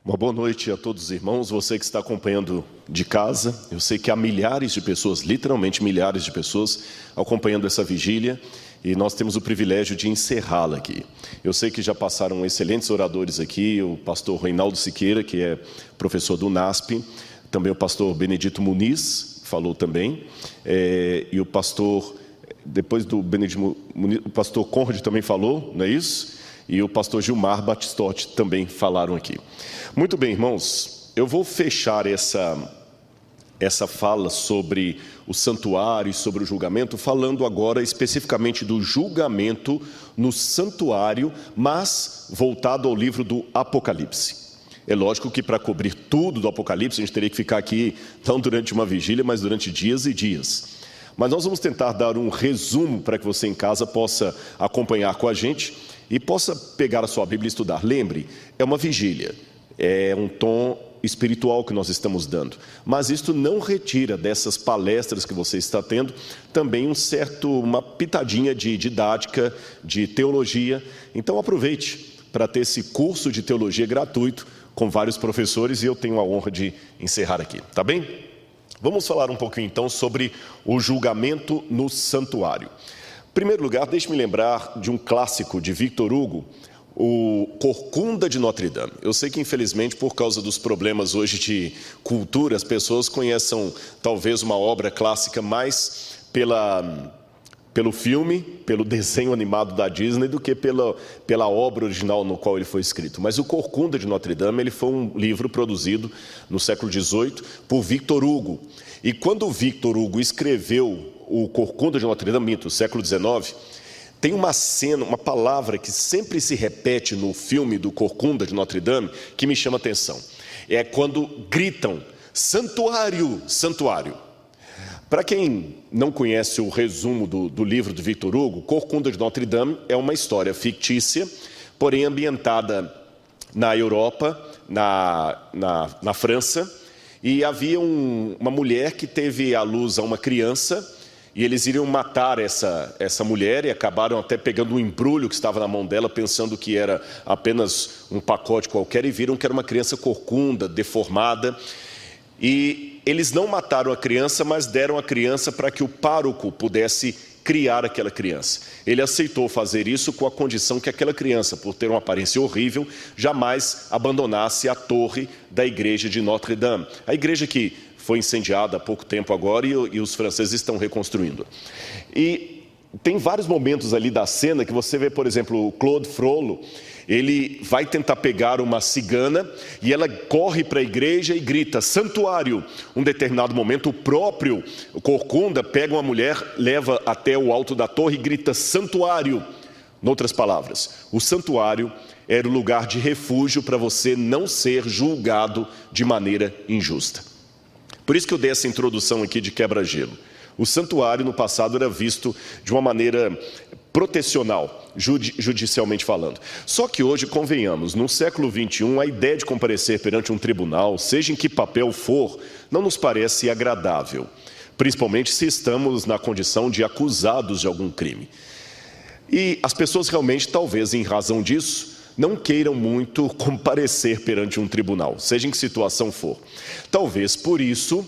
Uma boa noite a todos os irmãos, você que está acompanhando de casa. Eu sei que há milhares de pessoas, literalmente milhares de pessoas, acompanhando essa vigília, e nós temos o privilégio de encerrá-la aqui. Eu sei que já passaram excelentes oradores aqui, o pastor Reinaldo Siqueira, que é professor do NASP, também o pastor Benedito Muniz, falou também, e o pastor, depois do Benedito Muniz, o pastor Conrad também falou, não é isso? E o pastor Gilmar Batistotti também falaram aqui. Muito bem, irmãos, eu vou fechar essa fala sobre o santuário e sobre o julgamento, falando agora especificamente do julgamento no santuário, mas voltado ao livro do Apocalipse. É lógico que para cobrir tudo do Apocalipse, a gente teria que ficar aqui, não durante uma vigília, mas durante dias e dias. Mas nós vamos tentar dar um resumo para que você em casa possa acompanhar com a gente e possa pegar a sua Bíblia e estudar. Lembre, é uma vigília, é um tom espiritual que nós estamos dando, mas isto não retira dessas palestras que você está tendo também uma pitadinha de didática, de teologia. Então aproveite para ter esse curso de teologia gratuito com vários professores, e eu tenho a honra de encerrar aqui, tá bem? Vamos falar um pouquinho então sobre o julgamento no santuário. Em primeiro lugar, deixe-me lembrar de um clássico de Victor Hugo, o Corcunda de Notre Dame. Eu sei que, infelizmente, por causa dos problemas hoje de cultura, as pessoas conhecem talvez uma obra clássica mais pelo filme, pelo desenho animado da Disney, do que pela obra original no qual ele foi escrito. Mas o Corcunda de Notre Dame, ele foi um livro produzido no século XVIII por Victor Hugo. E quando Victor Hugo escreveu o Corcunda de Notre Dame, no século XIX, tem uma cena, uma palavra que sempre se repete no filme do Corcunda de Notre Dame, que me chama a atenção. É quando gritam, santuário, santuário. Para quem não conhece o resumo do livro de Victor Hugo, Corcunda de Notre Dame é uma história fictícia, porém ambientada na Europa, na França, e havia uma mulher que teve à luz a uma criança, e eles iriam matar essa mulher, e acabaram até pegando um embrulho que estava na mão dela, pensando que era apenas um pacote qualquer, e viram que era uma criança corcunda, deformada. E eles não mataram a criança, mas deram a criança para que o pároco pudesse criar aquela criança. Ele aceitou fazer isso com a condição que aquela criança, por ter uma aparência horrível, jamais abandonasse a torre da igreja de Notre Dame. A igreja que foi incendiada há pouco tempo agora, e os franceses estão reconstruindo. E tem vários momentos ali da cena que você vê, por exemplo, o Claude Frollo, ele vai tentar pegar uma cigana e ela corre para a igreja e grita, santuário. Um determinado momento, o próprio Corcunda pega uma mulher, leva até o alto da torre e grita, santuário. Em outras palavras, o santuário era o lugar de refúgio para você não ser julgado de maneira injusta. Por isso que eu dei essa introdução aqui de quebra-gelo. O santuário no passado era visto de uma maneira protecional, judicialmente falando. Só que hoje, convenhamos, no século XXI, a ideia de comparecer perante um tribunal, seja em que papel for, não nos parece agradável, principalmente se estamos na condição de acusados de algum crime. E as pessoas realmente, talvez em razão disso, não queiram muito comparecer perante um tribunal, seja em que situação for. Talvez por isso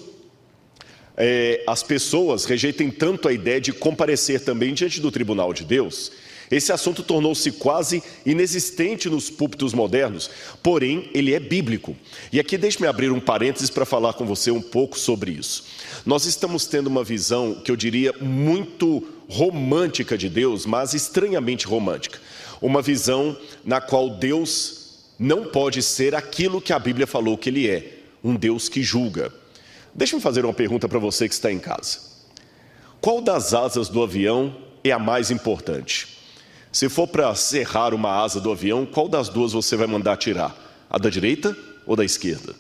as pessoas rejeitem tanto a ideia de comparecer também diante do tribunal de Deus. Esse assunto tornou-se quase inexistente nos púlpitos modernos, porém ele é bíblico. E aqui deixe-me abrir um parênteses para falar com você um pouco sobre isso. Nós estamos tendo uma visão que eu diria muito romântica de Deus, mas estranhamente romântica. Uma visão na qual Deus não pode ser aquilo que a Bíblia falou que Ele é, um Deus que julga. Deixa-me fazer uma pergunta para você que está em casa. Qual das asas do avião é a mais importante? Se for para serrar uma asa do avião, qual das duas você vai mandar tirar? A da direita ou da esquerda?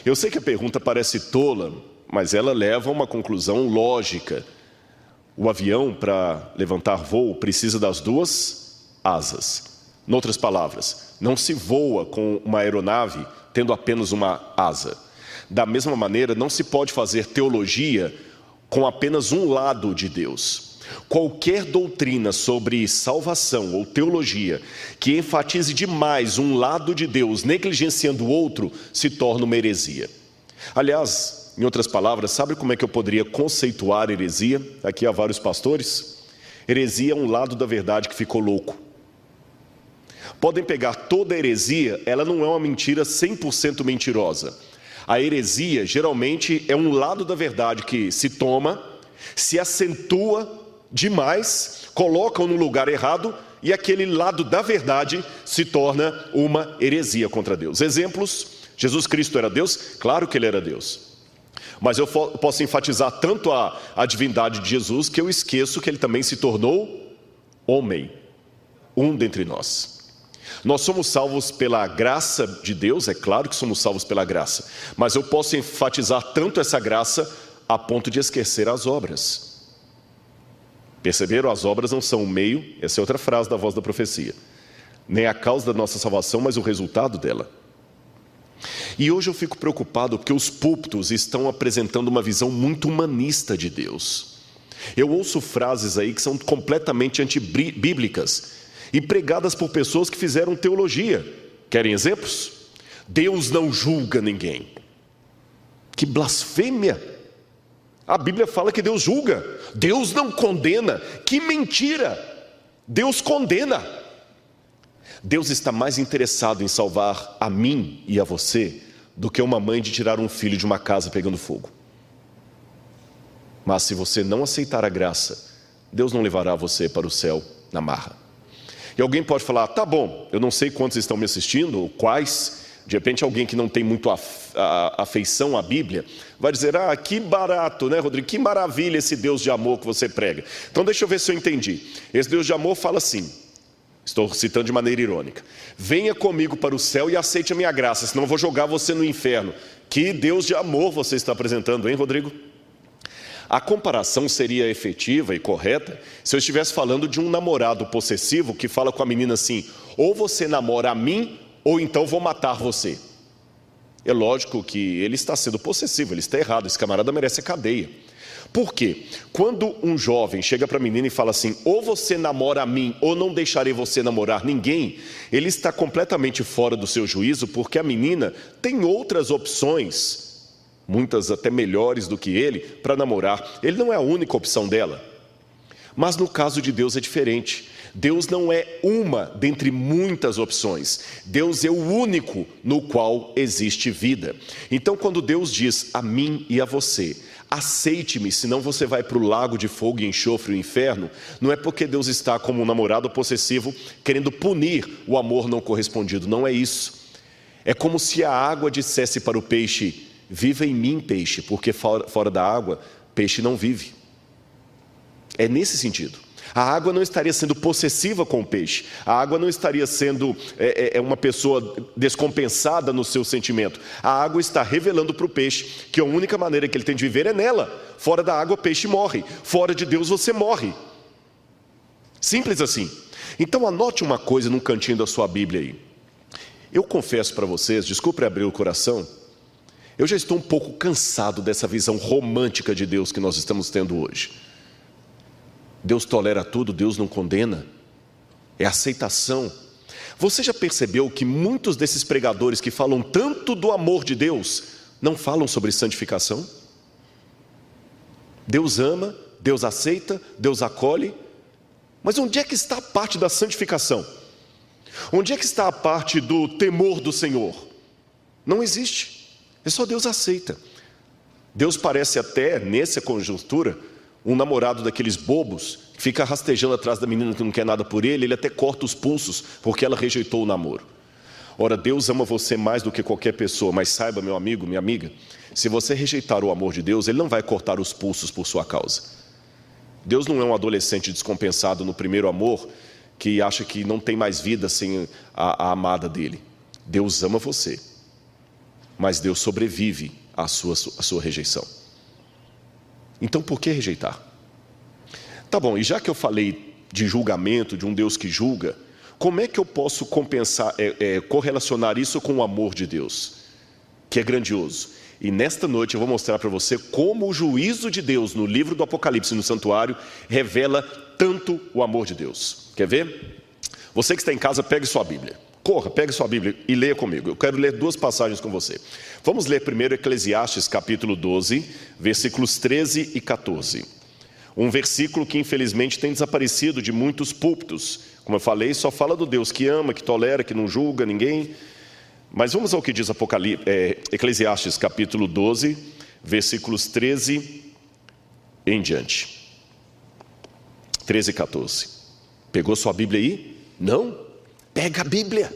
Eu sei que a pergunta parece tola, mas ela leva a uma conclusão lógica. O avião, para levantar voo, precisa das duas asas. Em outras palavras, não se voa com uma aeronave tendo apenas uma asa. Da mesma maneira, não se pode fazer teologia com apenas um lado de Deus. Qualquer doutrina sobre salvação ou teologia que enfatize demais um lado de Deus, negligenciando o outro, se torna uma heresia. Aliás, em outras palavras, sabe como é que eu poderia conceituar heresia? Aqui há vários pastores. Heresia é um lado da verdade que ficou louco. Podem pegar toda heresia, ela não é uma mentira 100% mentirosa. A heresia, geralmente, é um lado da verdade que se toma, se acentua demais, colocam no lugar errado e aquele lado da verdade se torna uma heresia contra Deus. Exemplos: Jesus Cristo era Deus? Claro que ele era Deus. Mas eu posso enfatizar tanto a divindade de Jesus que eu esqueço que ele também se tornou homem, um dentre nós. Nós somos salvos pela graça de Deus, é claro que somos salvos pela graça, mas eu posso enfatizar tanto essa graça a ponto de esquecer as obras. Perceberam? As obras não são o meio, essa é outra frase da Voz da Profecia, nem a causa da nossa salvação, mas o resultado dela. E hoje eu fico preocupado porque os púlpitos estão apresentando uma visão muito humanista de Deus. Eu ouço frases aí que são completamente antibíblicas e pregadas por pessoas que fizeram teologia. Querem exemplos? Deus não julga ninguém. Que blasfêmia! A Bíblia fala que Deus julga, Deus não condena. Que mentira! Deus condena. Deus está mais interessado em salvar a mim e a você do que uma mãe de tirar um filho de uma casa pegando fogo. Mas se você não aceitar a graça, Deus não levará você para o céu na marra. E alguém pode falar: tá bom, eu não sei quantos estão me assistindo, ou quais. De repente alguém que não tem muito afeição à Bíblia vai dizer: ah, que barato, né, Rodrigo? Que maravilha esse Deus de amor que você prega. Então deixa eu ver se eu entendi. Esse Deus de amor fala assim, estou citando de maneira irônica: venha comigo para o céu e aceite a minha graça, senão eu vou jogar você no inferno. Que Deus de amor você está apresentando, hein, Rodrigo? A comparação seria efetiva e correta se eu estivesse falando de um namorado possessivo que fala com a menina assim: ou você namora a mim, ou então vou matar você. É lógico que ele está sendo possessivo, ele está errado, esse camarada merece a cadeia. Por quê? Quando um jovem chega para a menina e fala assim: ou você namora a mim, ou não deixarei você namorar ninguém, ele está completamente fora do seu juízo, porque a menina tem outras opções, muitas até melhores do que ele, para namorar. Ele não é a única opção dela. Mas no caso de Deus é diferente. Deus não é uma dentre muitas opções. Deus é o único no qual existe vida. Então, quando Deus diz a mim e a você: aceite-me, senão você vai para o lago de fogo e enxofre, o inferno, não é porque Deus está como um namorado possessivo querendo punir o amor não correspondido. Não é isso. É como se a água dissesse para o peixe: viva em mim, peixe, porque fora da água, peixe não vive. É nesse sentido. A água não estaria sendo possessiva com o peixe. A água não estaria sendo uma pessoa descompensada no seu sentimento. A água está revelando para o peixe que a única maneira que ele tem de viver é nela. Fora da água, o peixe morre. Fora de Deus, você morre. Simples assim. Então anote uma coisa num cantinho da sua Bíblia aí. Eu confesso para vocês, desculpe abrir o coração, eu já estou um pouco cansado dessa visão romântica de Deus que nós estamos tendo hoje. Deus tolera tudo, Deus não condena. É aceitação. Você já percebeu que muitos desses pregadores que falam tanto do amor de Deus não falam sobre santificação? Deus ama, Deus aceita, Deus acolhe. Mas onde é que está a parte da santificação? Onde é que está a parte do temor do Senhor? Não existe. É só Deus aceita. Deus parece até, nessa conjuntura, um namorado daqueles bobos que fica rastejando atrás da menina que não quer nada por ele, ele até corta os pulsos porque ela rejeitou o namoro. Ora, Deus ama você mais do que qualquer pessoa, mas saiba, meu amigo, minha amiga, se você rejeitar o amor de Deus, Ele não vai cortar os pulsos por sua causa. Deus não é um adolescente descompensado no primeiro amor que acha que não tem mais vida sem a amada dele. Deus ama você, mas Deus sobrevive à sua rejeição. Então, por que rejeitar? Tá bom, e já que eu falei de julgamento, de um Deus que julga, como é que eu posso correlacionar isso com o amor de Deus, que é grandioso? E nesta noite eu vou mostrar para você como o juízo de Deus no livro do Apocalipse, no santuário, revela tanto o amor de Deus. Quer ver? Você que está em casa, pegue sua Bíblia. Corra, pegue sua Bíblia e leia comigo. Eu quero ler duas passagens com você. Vamos ler primeiro Eclesiastes capítulo 12, versículos 13 e 14. Um versículo que infelizmente tem desaparecido de muitos púlpitos. Como eu falei, só fala do Deus que ama, que tolera, que não julga ninguém. Mas vamos ao que diz Eclesiastes capítulo 12, versículos 13 em diante. 13 e 14. Pegou sua Bíblia aí? Não? Pega a Bíblia.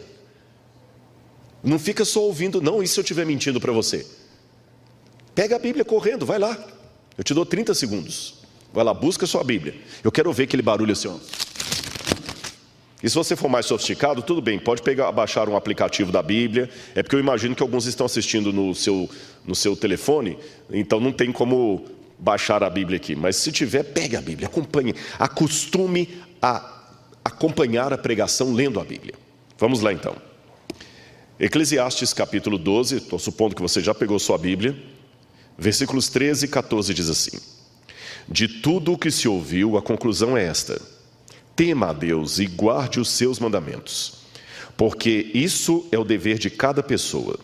Não fica só ouvindo, não. E se eu estiver mentindo para você? Pega a Bíblia correndo, vai lá. Eu te dou 30 segundos. Vai lá, busca a sua Bíblia. Eu quero ouvir aquele barulho assim, ó. E se você for mais sofisticado, tudo bem, pode baixar um aplicativo da Bíblia. É porque eu imagino que alguns estão assistindo no seu telefone, então não tem como baixar a Bíblia aqui. Mas se tiver, pegue a Bíblia, acompanhe. Acostume a acompanhar a pregação lendo a Bíblia. Vamos lá então. Eclesiastes capítulo 12, estou supondo que você já pegou sua Bíblia. Versículos 13 e 14 diz assim: de tudo o que se ouviu, a conclusão é esta: tema a Deus e guarde os seus mandamentos, porque isso é o dever de cada pessoa.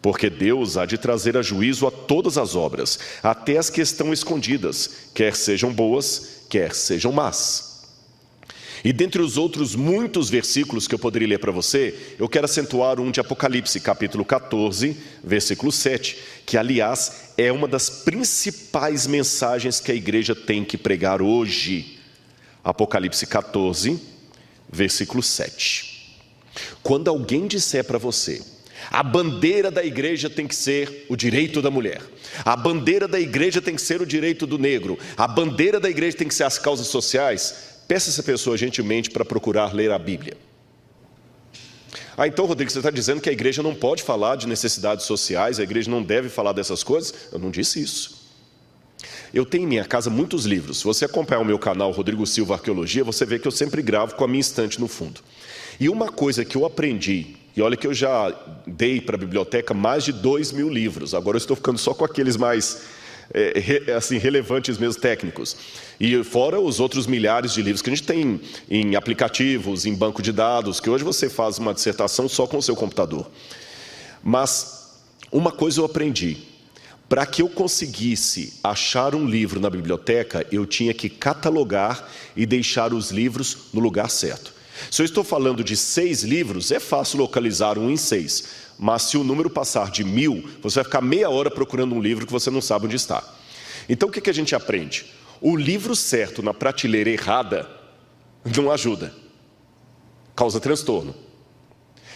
Porque Deus há de trazer a juízo a todas as obras, até as que estão escondidas, quer sejam boas, quer sejam más. E dentre os outros muitos versículos que eu poderia ler para você, eu quero acentuar um de Apocalipse, capítulo 14, versículo 7, que aliás é uma das principais mensagens que a igreja tem que pregar hoje. Apocalipse 14, versículo 7. Quando alguém disser para você: a bandeira da igreja tem que ser o direito da mulher, a bandeira da igreja tem que ser o direito do negro, a bandeira da igreja tem que ser as causas sociais, peça essa pessoa gentilmente para procurar ler a Bíblia. Ah, então, Rodrigo, você está dizendo que a igreja não pode falar de necessidades sociais, a igreja não deve falar dessas coisas? Eu não disse isso. Eu tenho em minha casa muitos livros. Se você acompanhar o meu canal Rodrigo Silva Arqueologia, você vê que eu sempre gravo com a minha estante no fundo. E uma coisa que eu aprendi, e olha que eu já dei para a biblioteca mais de 2.000 livros, agora eu estou ficando só com aqueles mais assim, relevantes mesmo, técnicos. E fora os outros milhares de livros que a gente tem em aplicativos, em banco de dados, que hoje você faz uma dissertação só com o seu computador. Mas uma coisa eu aprendi: para que eu conseguisse achar um livro na biblioteca, eu tinha que catalogar e deixar os livros no lugar certo. Se eu estou falando de 6 livros, é fácil localizar um em 6. Mas se o número passar de 1000, você vai ficar meia hora procurando um livro que você não sabe onde está. Então o que a gente aprende? O livro certo na prateleira errada não ajuda, causa transtorno.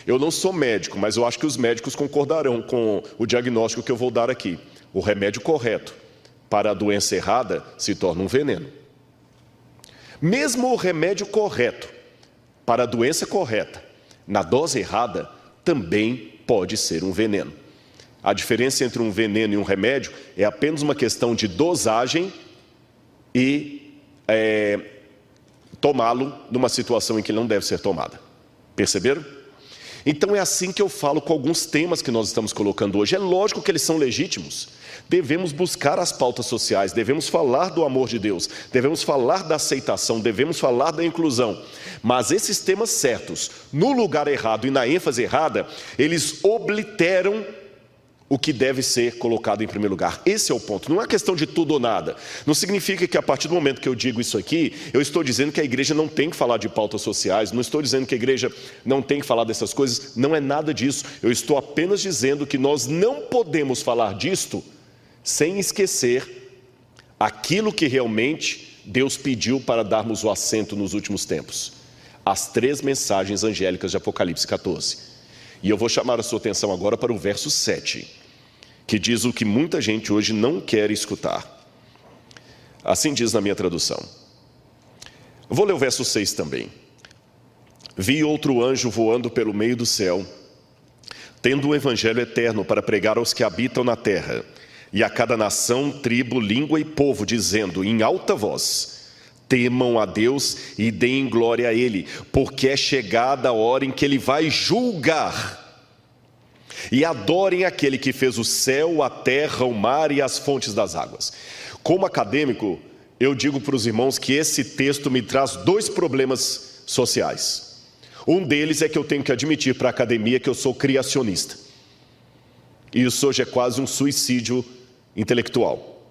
Eu não sou médico, mas eu acho que os médicos concordarão com o diagnóstico que eu vou dar aqui. O remédio correto para a doença errada se torna um veneno. Mesmo o remédio correto para a doença correta, na dose errada, também pode ser um veneno. A diferença entre um veneno e um remédio é apenas uma questão de dosagem e tomá-lo numa situação em que ele não deve ser tomada. Perceberam? Então é assim que eu falo com alguns temas que nós estamos colocando hoje. É lógico que eles são legítimos. Devemos buscar as pautas sociais, devemos falar do amor de Deus, devemos falar da aceitação, devemos falar da inclusão. Mas esses temas certos, no lugar errado e na ênfase errada, eles obliteram o que deve ser colocado em primeiro lugar. Esse é o ponto. Não é questão de tudo ou nada. Não significa que a partir do momento que eu digo isso aqui, eu estou dizendo que a igreja não tem que falar de pautas sociais, não estou dizendo que a igreja não tem que falar dessas coisas, não é nada disso. Eu estou apenas dizendo que nós não podemos falar disto sem esquecer aquilo que realmente Deus pediu para darmos o assento nos últimos tempos. As 3 mensagens angélicas de Apocalipse 14. E eu vou chamar a sua atenção agora para o verso 7, que diz o que muita gente hoje não quer escutar. Assim diz na minha tradução. Vou ler o verso 6 também. Vi outro anjo voando pelo meio do céu, tendo um evangelho eterno para pregar aos que habitam na terra, e a cada nação, tribo, língua e povo, dizendo em alta voz: temam a Deus e deem glória a Ele, porque é chegada a hora em que Ele vai julgar e adorem aquele que fez o céu, a terra, o mar e as fontes das águas. Como acadêmico, eu digo para os irmãos que esse texto me traz 2 problemas sociais. Um deles é que eu tenho que admitir para a academia que eu sou criacionista. E isso hoje é quase um suicídio intelectual.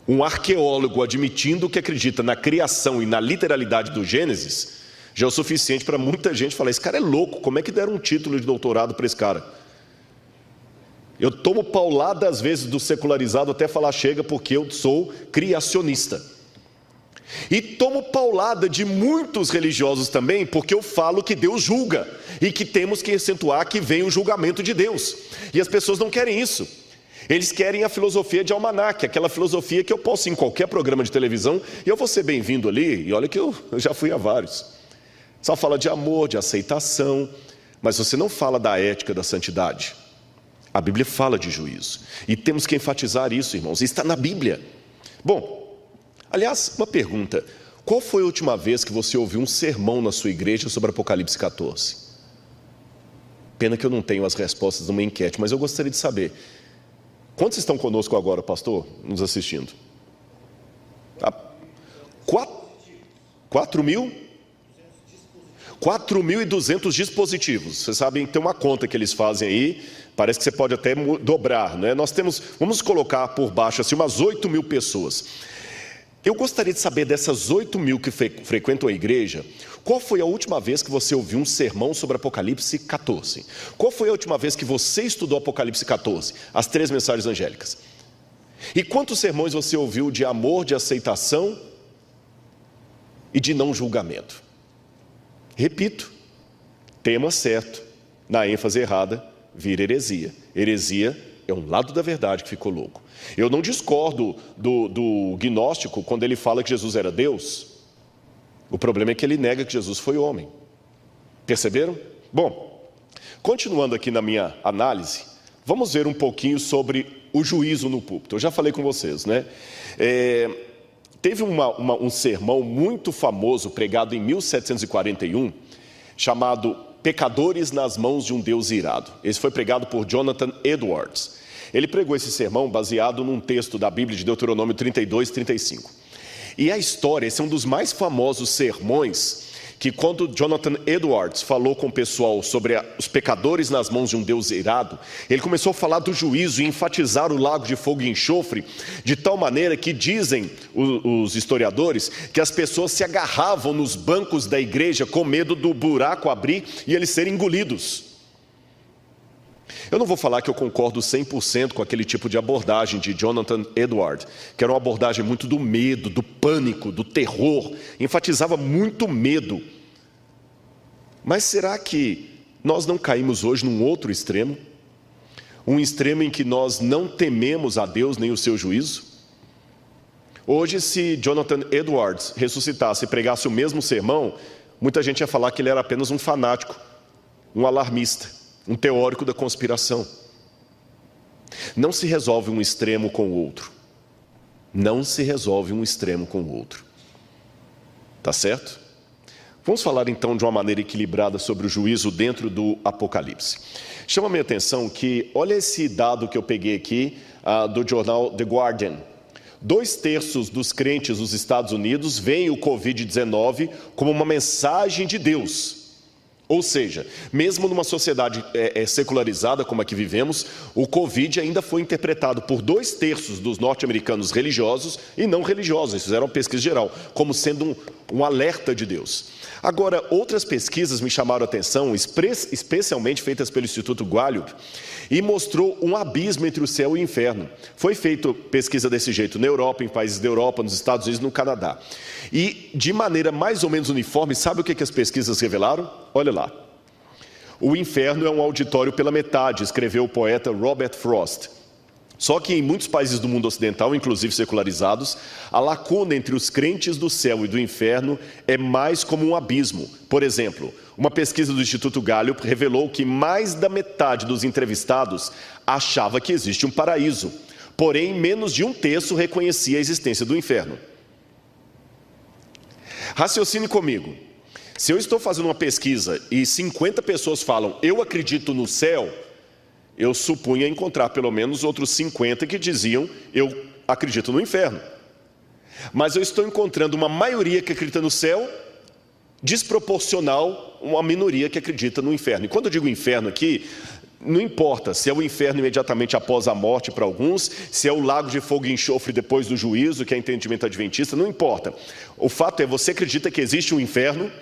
Um arqueólogo admitindo que acredita na criação e na literalidade do Gênesis já é o suficiente para muita gente falar: esse cara é louco, como é que deram um título de doutorado para esse cara? Eu tomo paulada às vezes do secularizado até falar chega, porque eu sou criacionista. E tomo paulada de muitos religiosos também, porque eu falo que Deus julga e que temos que acentuar que vem o julgamento de Deus. E as pessoas não querem isso. Eles querem a filosofia de almanaque, aquela filosofia que eu posso ir em qualquer programa de televisão e eu vou ser bem-vindo ali. E olha que eu já fui a vários. Só fala de amor, de aceitação, mas você não fala da ética, da santidade. A Bíblia fala de juízo. E temos que enfatizar isso, irmãos. Está na Bíblia. Bom, aliás, uma pergunta. Qual foi a última vez que você ouviu um sermão na sua igreja sobre Apocalipse 14? Pena que eu não tenho as respostas numa enquete, mas eu gostaria de saber. Quantos estão conosco agora, pastor, nos assistindo? 4 mil? 4.200 dispositivos. Vocês sabem, tem uma conta que eles fazem aí, parece que você pode até dobrar, né? Nós temos, vamos colocar por baixo assim, umas 8.000 pessoas. Eu gostaria de saber dessas 8.000 que frequentam a igreja, qual foi a última vez que você ouviu um sermão sobre Apocalipse 14? Qual foi a última vez que você estudou Apocalipse 14? As 3 mensagens angélicas. E quantos sermões você ouviu de amor, de aceitação e de não julgamento? Repito, tema certo, na ênfase errada, vira heresia. Heresia é um lado da verdade que ficou louco. Eu não discordo do gnóstico quando ele fala que Jesus era Deus. O problema é que ele nega que Jesus foi homem. Perceberam? Bom, continuando aqui na minha análise, vamos ver um pouquinho sobre o juízo no púlpito. Eu já falei com vocês, né? Teve um sermão muito famoso, pregado em 1741, chamado Pecadores nas Mãos de um Deus Irado. Esse foi pregado por Jonathan Edwards. Ele pregou esse sermão baseado num texto da Bíblia de Deuteronômio 32, 35. E a história, esse é um dos mais famosos sermões, que quando Jonathan Edwards falou com o pessoal sobre os pecadores nas mãos de um Deus irado, ele começou a falar do juízo e enfatizar o lago de fogo e enxofre, de tal maneira que dizem os historiadores que as pessoas se agarravam nos bancos da igreja com medo do buraco abrir e eles serem engolidos. Eu não vou falar que eu concordo 100% com aquele tipo de abordagem de Jonathan Edwards, que era uma abordagem muito do medo, do pânico, do terror, enfatizava muito medo. Mas será que nós não caímos hoje num outro extremo? Um extremo em que nós não tememos a Deus nem o seu juízo? Hoje, se Jonathan Edwards ressuscitasse e pregasse o mesmo sermão, muita gente ia falar que ele era apenas um fanático, um alarmista, um teórico da conspiração. Não se resolve um extremo com o outro. Não se resolve um extremo com o outro. Tá certo? Vamos falar então de uma maneira equilibrada sobre o juízo dentro do Apocalipse. Chama a minha atenção que, olha esse dado que eu peguei aqui do jornal The Guardian. 2/3 dos crentes dos Estados Unidos veem o Covid-19 como uma mensagem de Deus. Ou seja, mesmo numa sociedade secularizada como a que vivemos, o Covid ainda foi interpretado por 2/3 dos norte-americanos religiosos e não religiosos, eles fizeram uma pesquisa geral, como sendo um alerta de Deus. Agora, outras pesquisas me chamaram a atenção, especialmente feitas pelo Instituto Gallup, e mostrou um abismo entre o céu e o inferno. Foi feita pesquisa desse jeito na Europa, em países da Europa, nos Estados Unidos e no Canadá. E de maneira mais ou menos uniforme, sabe o que as pesquisas revelaram? Olha lá. O inferno é um auditório pela metade, escreveu o poeta Robert Frost. Só que em muitos países do mundo ocidental, inclusive secularizados, a lacuna entre os crentes do céu e do inferno é mais como um abismo. Por exemplo, uma pesquisa do Instituto Gallup revelou que mais da metade dos entrevistados achava que existe um paraíso, porém menos de 1/3 reconhecia a existência do inferno. Raciocine comigo. Se eu estou fazendo uma pesquisa e 50 pessoas falam, eu acredito no céu, eu supunha encontrar pelo menos outros 50 que diziam, eu acredito no inferno. Mas eu estou encontrando uma maioria que acredita no céu, desproporcional a uma minoria que acredita no inferno. E quando eu digo inferno aqui, não importa se é o inferno imediatamente após a morte para alguns, se é o lago de fogo e enxofre depois do juízo, que é entendimento adventista, não importa. O fato é, você acredita que existe um inferno?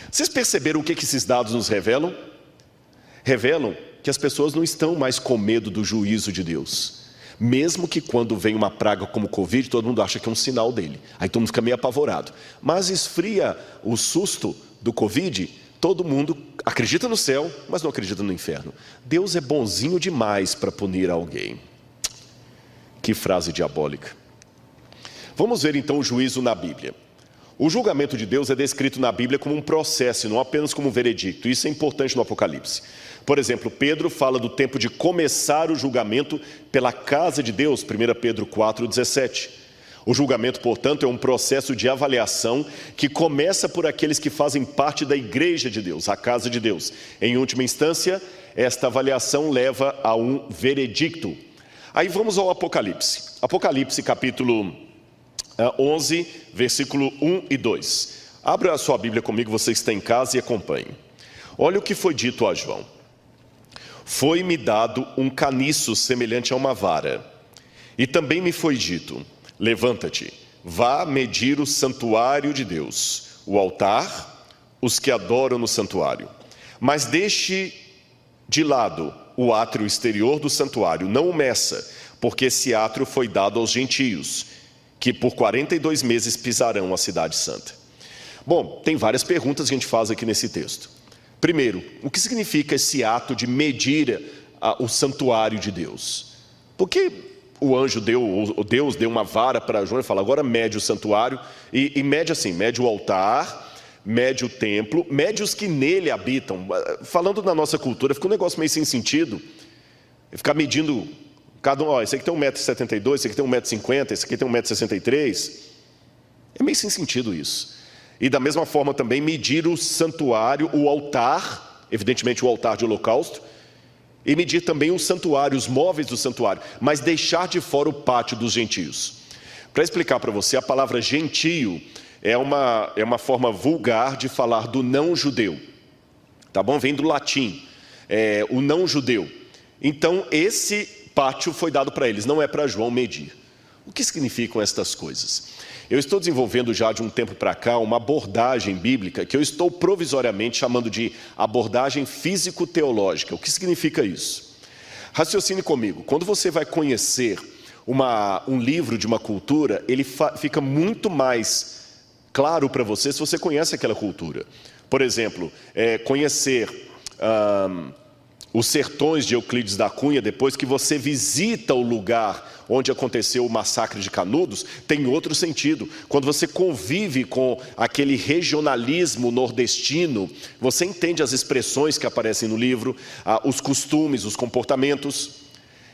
Vocês perceberam o que esses dados nos revelam? Revelam que as pessoas não estão mais com medo do juízo de Deus. Mesmo que quando vem uma praga como o Covid, todo mundo acha que é um sinal dele. Aí todo mundo fica meio apavorado. Mas esfria o susto do Covid, todo mundo acredita no céu, mas não acredita no inferno. Deus é bonzinho demais para punir alguém. Que frase diabólica. Vamos ver então o juízo na Bíblia. O julgamento de Deus é descrito na Bíblia como um processo, não apenas como um veredicto. Isso é importante no Apocalipse. Por exemplo, Pedro fala do tempo de começar o julgamento pela casa de Deus, 1 Pedro 4,17. O julgamento, portanto, é um processo de avaliação que começa por aqueles que fazem parte da igreja de Deus, a casa de Deus. Em última instância, esta avaliação leva a um veredicto. Aí vamos ao Apocalipse. Apocalipse capítulo 11, versículo 1 e 2. Abra a sua Bíblia comigo, você está em casa, e acompanhe. Olha o que foi dito a João. Foi-me dado um caniço semelhante a uma vara, e também me foi dito, levanta-te, vá medir o santuário de Deus, o altar, os que adoram no santuário. Mas deixe de lado o átrio exterior do santuário, não o meça, porque esse átrio foi dado aos gentios, que por 42 meses pisarão a cidade santa. Bom, tem várias perguntas que a gente faz aqui nesse texto. Primeiro, o que significa esse ato de medir o santuário de Deus? Por que o Deus deu uma vara para João e fala, agora mede o santuário, e mede assim, mede o altar, mede o templo, mede os que nele habitam. Falando na nossa cultura, fica um negócio meio sem sentido, ficar medindo cada um, ó, esse aqui tem 1,72 m, esse aqui tem 1,50 m, esse aqui tem 1,63 m. É meio sem sentido isso. E da mesma forma também medir o santuário, o altar, evidentemente o altar de holocausto, e medir também o santuário, os móveis do santuário, mas deixar de fora o pátio dos gentios. Para explicar para você, a palavra gentio é uma forma vulgar de falar do não judeu. Tá bom? Vem do latim, o não judeu. Então esse pátio foi dado para eles, não é para João medir. O que significam estas coisas? Eu estou desenvolvendo já de um tempo para cá uma abordagem bíblica que eu estou provisoriamente chamando de abordagem físico-teológica. O que significa isso? Raciocine comigo. Quando você vai conhecer um livro de uma cultura, ele fica muito mais claro para você se você conhece aquela cultura. Por exemplo, conhecer os sertões de Euclides da Cunha, depois que você visita o lugar onde aconteceu o massacre de Canudos, tem outro sentido. Quando você convive com aquele regionalismo nordestino, você entende as expressões que aparecem no livro, os costumes, os comportamentos.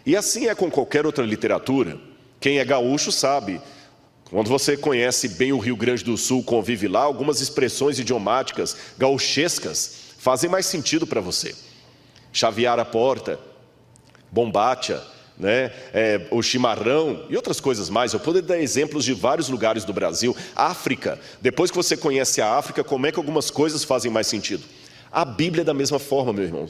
E assim é com qualquer outra literatura. Quem é gaúcho sabe. Quando você conhece bem o Rio Grande do Sul, convive lá, algumas expressões idiomáticas, gauchescas, fazem mais sentido para você. Chavear a porta, bombacha, né? O chimarrão e outras coisas mais. Eu poderia dar exemplos de vários lugares do Brasil. África, depois que você conhece a África, como é que algumas coisas fazem mais sentido? A Bíblia é da mesma forma, meu irmão.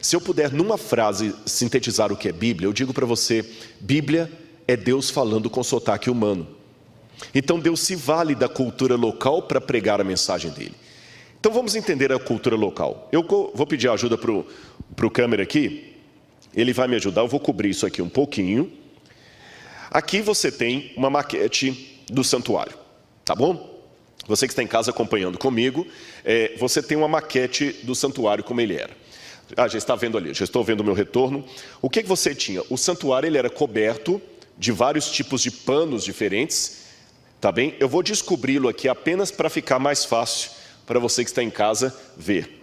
Se eu puder, numa frase, sintetizar o que é Bíblia, eu digo para você, Bíblia é Deus falando com sotaque humano. Então Deus se vale da cultura local para pregar a mensagem dele. Então vamos entender a cultura local. Eu vou pedir ajuda para o câmera aqui. Ele vai me ajudar, eu vou cobrir isso aqui um pouquinho. Aqui você tem uma maquete do santuário, tá bom? Você que está em casa acompanhando comigo, você tem uma maquete do santuário como ele era. Já está vendo ali, já estou vendo o meu retorno. O que você tinha? O santuário ele era coberto de vários tipos de panos diferentes, tá bem? Eu vou descobri-lo aqui apenas para ficar mais fácil para você que está em casa ver.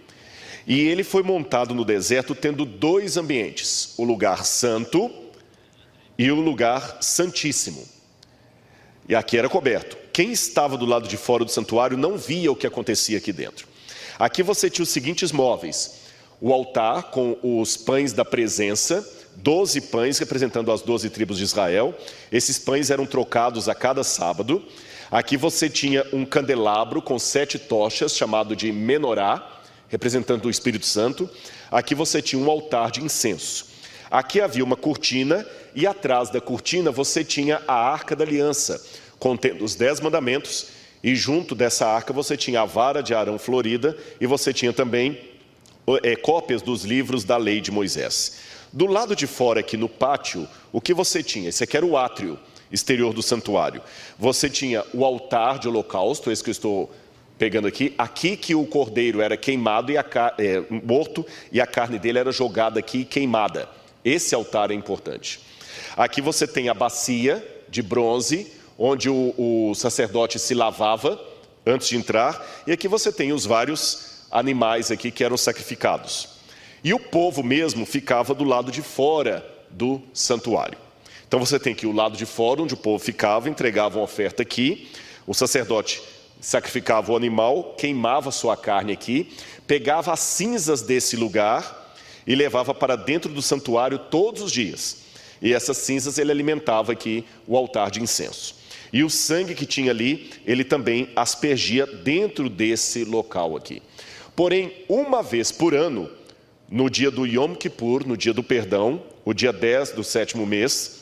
E ele foi montado no deserto tendo dois ambientes, o lugar santo e o lugar santíssimo. E aqui era coberto. Quem estava do lado de fora do santuário não via o que acontecia aqui dentro. Aqui você tinha os seguintes móveis: o altar com os pães da presença, 12 pães representando as 12 tribos de Israel. Esses pães eram trocados a cada sábado. Aqui você tinha um candelabro com 7 tochas, chamado de menorá, representando o Espírito Santo. Aqui você tinha um altar de incenso. Aqui havia uma cortina e atrás da cortina você tinha a Arca da Aliança, contendo os 10 mandamentos. E junto dessa arca você tinha a vara de Arão florida e você tinha também cópias dos livros da lei de Moisés. Do lado de fora aqui no pátio, o que você tinha? Esse aqui era o átrio exterior do santuário. Você tinha o altar de holocausto, esse que eu estou pegando aqui. Aqui que o cordeiro era queimado e morto e a carne dele era jogada aqui e queimada. Esse altar é importante. Aqui você tem a bacia de bronze, onde o sacerdote se lavava antes de entrar. E aqui você tem os vários animais aqui que eram sacrificados. E o povo mesmo ficava do lado de fora do santuário. Então você tem aqui o lado de fora, onde o povo ficava, entregava uma oferta aqui. O sacerdote sacrificava o animal, queimava sua carne aqui, pegava as cinzas desse lugar e levava para dentro do santuário todos os dias. E essas cinzas ele alimentava aqui o altar de incenso. E o sangue que tinha ali, ele também aspergia dentro desse local aqui. Porém, uma vez por ano, no dia do Yom Kippur, no dia do perdão, o dia 10 do 7º mês,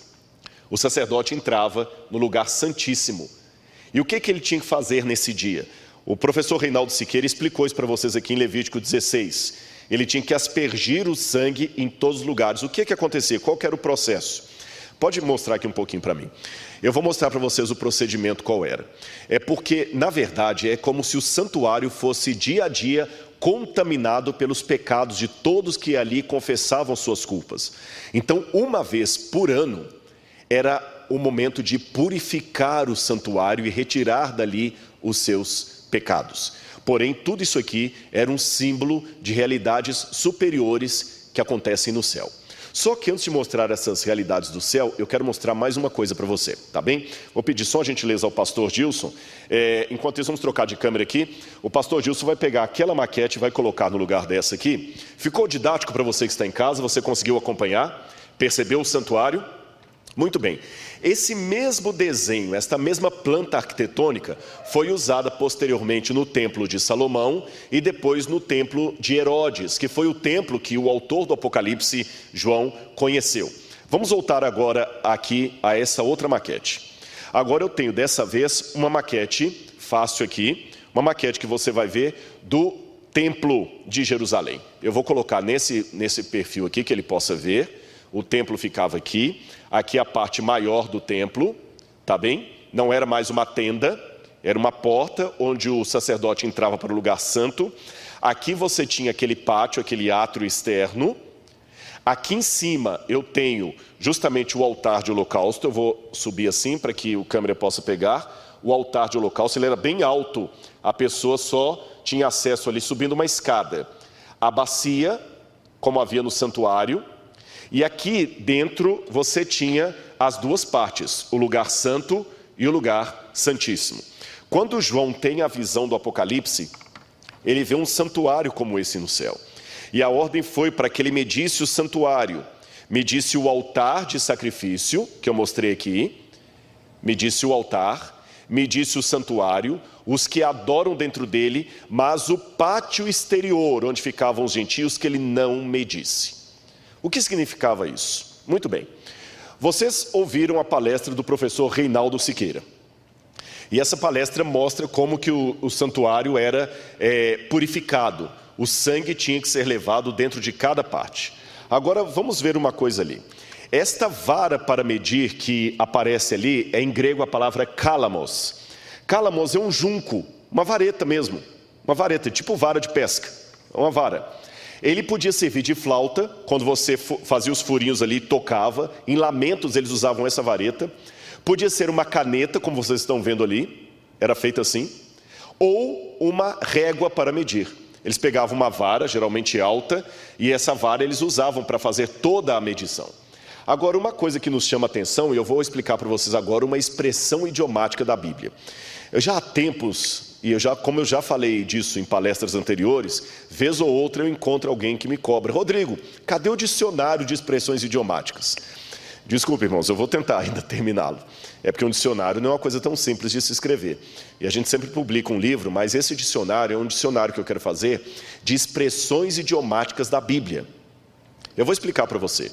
o sacerdote entrava no lugar santíssimo. E o que ele tinha que fazer nesse dia? O professor Reinaldo Siqueira explicou isso para vocês aqui em Levítico 16. Ele tinha que aspergir o sangue em todos os lugares. O que acontecia? Qual que era o processo? Pode mostrar aqui um pouquinho para mim. Eu vou mostrar para vocês o procedimento qual era. É porque, na verdade, é como se o santuário fosse dia a dia contaminado pelos pecados de todos que ali confessavam suas culpas. Então, uma vez por ano, era o momento de purificar o santuário e retirar dali os seus pecados. Porém, tudo isso aqui era um símbolo de realidades superiores que acontecem no céu. Só que antes de mostrar essas realidades do céu, eu quero mostrar mais uma coisa para você, tá bem? Vou pedir só a gentileza ao pastor Gilson. Enquanto isso, vamos trocar de câmera aqui. O pastor Gilson vai pegar aquela maquete e vai colocar no lugar dessa aqui. Ficou didático para você que está em casa? Você conseguiu acompanhar? Percebeu o santuário? Muito bem. Esse mesmo desenho, esta mesma planta arquitetônica, foi usada posteriormente no templo de Salomão e depois no templo de Herodes, que foi o templo que o autor do Apocalipse, João, conheceu. Vamos voltar agora aqui a essa outra maquete. Agora eu tenho dessa vez uma maquete fácil aqui, uma maquete que você vai ver do templo de Jerusalém. Eu vou colocar nesse perfil aqui que ele possa ver. O templo ficava aqui. Aqui a parte maior do templo, tá bem? Não era mais uma tenda, era uma porta onde o sacerdote entrava para o lugar santo. Aqui você tinha aquele pátio, aquele átrio externo. Aqui em cima eu tenho justamente o altar de holocausto. Eu vou subir assim para que o câmera possa pegar. O altar de holocausto, ele era bem alto. A pessoa só tinha acesso ali subindo uma escada. A bacia, como havia no santuário. E aqui dentro você tinha as duas partes, o lugar santo e o lugar santíssimo. Quando João tem a visão do Apocalipse, ele vê um santuário como esse no céu. E a ordem foi para que ele medisse o santuário, medisse o altar de sacrifício, que eu mostrei aqui, medisse o altar, medisse o santuário, os que adoram dentro dele, mas o pátio exterior, onde ficavam os gentios, que ele não medisse. O que significava isso? Muito bem. Vocês ouviram a palestra do professor Reinaldo Siqueira. E essa palestra mostra como que o santuário era purificado. O sangue tinha que ser levado dentro de cada parte. Agora vamos ver uma coisa ali. Esta vara para medir que aparece ali, é em grego a palavra kalamos. Kalamos é um junco, uma vareta mesmo. Uma vareta, tipo vara de pesca. Uma vara. Ele podia servir de flauta, quando você fazia os furinhos ali, tocava. Em lamentos eles usavam essa vareta. Podia ser uma caneta, como vocês estão vendo ali, era feita assim. Ou uma régua para medir. Eles pegavam uma vara, geralmente alta, e essa vara eles usavam para fazer toda a medição. Agora, uma coisa que nos chama a atenção, e eu vou explicar para vocês agora uma expressão idiomática da Bíblia. Já há tempos e como eu já falei disso em palestras anteriores, vez ou outra eu encontro alguém que me cobra: Rodrigo, cadê o dicionário de expressões idiomáticas? Desculpe, irmãos, eu vou tentar ainda terminá-lo. É porque um dicionário não é uma coisa tão simples de se escrever. E a gente sempre publica um livro, mas esse dicionário é um dicionário que eu quero fazer de expressões idiomáticas da Bíblia. Eu vou explicar para você.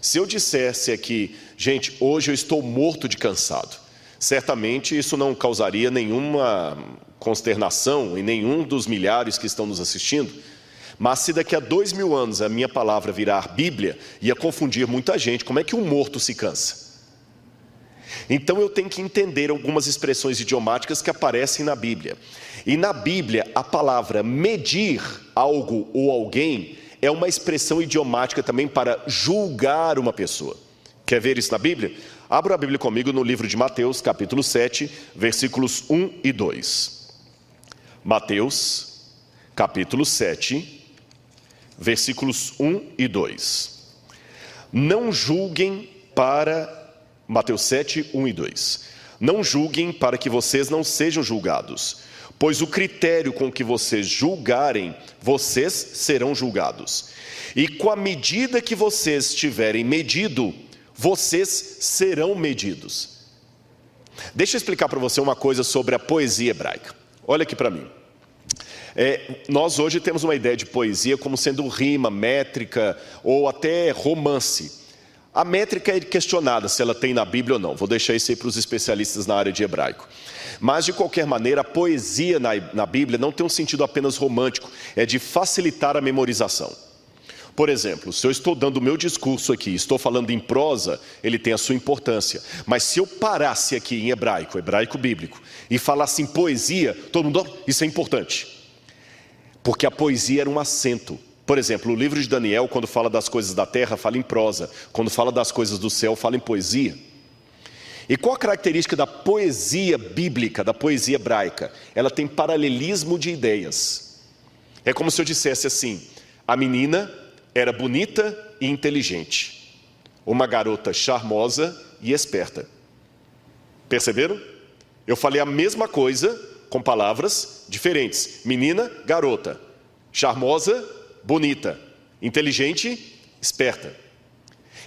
Se eu dissesse aqui, gente, hoje eu estou morto de cansado, certamente isso não causaria nenhuma consternação em nenhum dos milhares que estão nos assistindo. Mas se daqui a 2000 anos a minha palavra virar Bíblia, ia confundir muita gente. Como é que um morto se cansa? Então eu tenho que entender algumas expressões idiomáticas que aparecem na Bíblia. E na Bíblia, a palavra medir algo ou alguém é uma expressão idiomática também para julgar uma pessoa. Quer ver isso na Bíblia? Abra a Bíblia comigo no livro de Mateus, capítulo 7, versículos 1 e 2. Mateus, capítulo 7, versículos 1 e 2. Não julguem para... Mateus 7, 1 e 2. Não julguem para que vocês não sejam julgados, pois o critério com que vocês julgarem, vocês serão julgados. E com a medida que vocês tiverem medido, vocês serão medidos. Deixa eu explicar para você uma coisa sobre a poesia hebraica. Olha aqui para mim. Nós hoje temos uma ideia de poesia como sendo rima, métrica ou até romance. A métrica é questionada se ela tem na Bíblia ou não. Vou deixar isso aí para os especialistas na área de hebraico. Mas, de qualquer maneira, a poesia na Bíblia não tem um sentido apenas romântico. É de facilitar a memorização. Por exemplo, se eu estou dando o meu discurso aqui, estou falando em prosa, ele tem a sua importância. Mas se eu parasse aqui em hebraico bíblico, e falasse em poesia, todo mundo, isso é importante. Porque a poesia era um acento. Por exemplo, o livro de Daniel, quando fala das coisas da terra, fala em prosa. Quando fala das coisas do céu, fala em poesia. E qual a característica da poesia bíblica, da poesia hebraica? Ela tem paralelismo de ideias. É como se eu dissesse assim: a menina era bonita e inteligente. Uma garota charmosa e esperta. Perceberam? Eu falei a mesma coisa com palavras diferentes. Menina, garota. Charmosa, bonita. Inteligente, esperta.